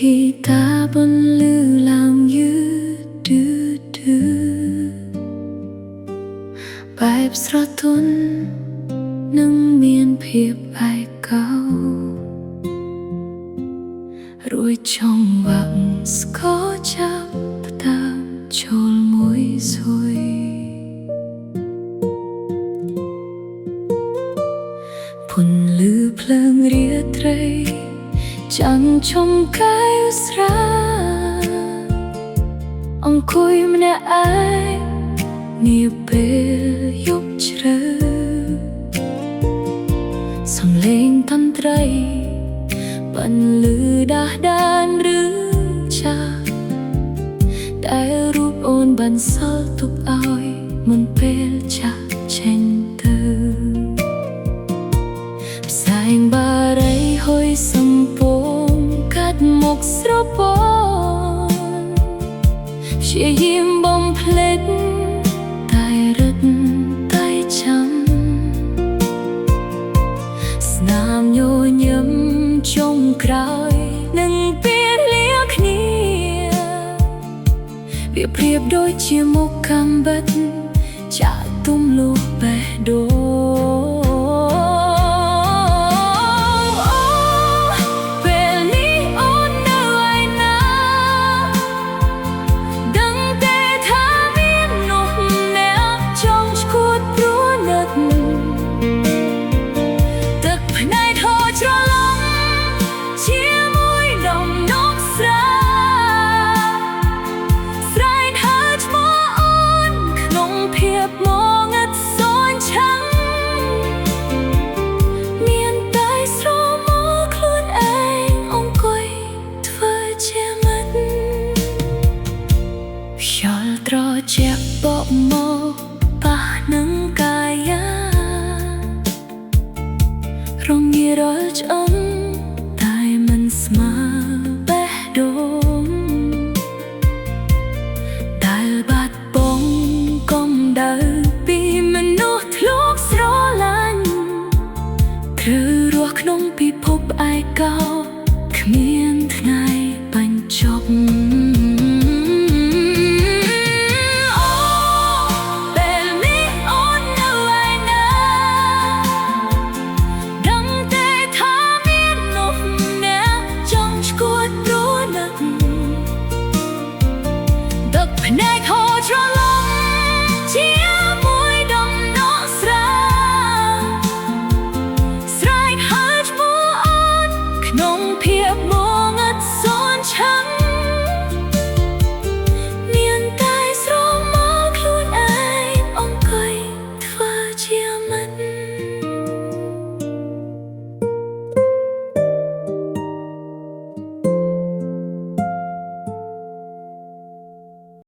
กีตาร์บนลือลางยืดดื้อดื้อបែបស្រទន់នឹងមានភាពឯកោរួចចង់វាក់ស្គរចាប់តាមចូលមួយស៊ុយពន្លឺភ្លើងរាត្រីចាំងជុំកាយឧស្សាហ៍អង្គុយម្នាក់ឯងនាពេលយប់ជ្រៅសំឡេងតន្ត្រីបន្លឺដាស់ដានរឿងចាស់ដែលរូបអូនបានសល់ទុកឲ្យមុនពេលចាស់ចេញទៅផ្សែងបារីហុយសំពងកាត់មុខស្រពន់ព្យាយាមបំភ្លេចតែរឹតតែចាំស្នាមញញឹមចុងក្រោយនឹងពេលលាគ្នាវាប្រៀបដូចជាមុខកាំបិតចាក់ទុំលុះបេះដូងត្រជាក់បកមកប៉ះនឹងកាយារងារលឆ្អឹងតែមិនស្មើបេះដូងដែលបាត់បង់កំដៅពីមនុស្សធ្លាប់ស្រឡាញ់គ្រឿរស់ក្នុងពិភពឯកោ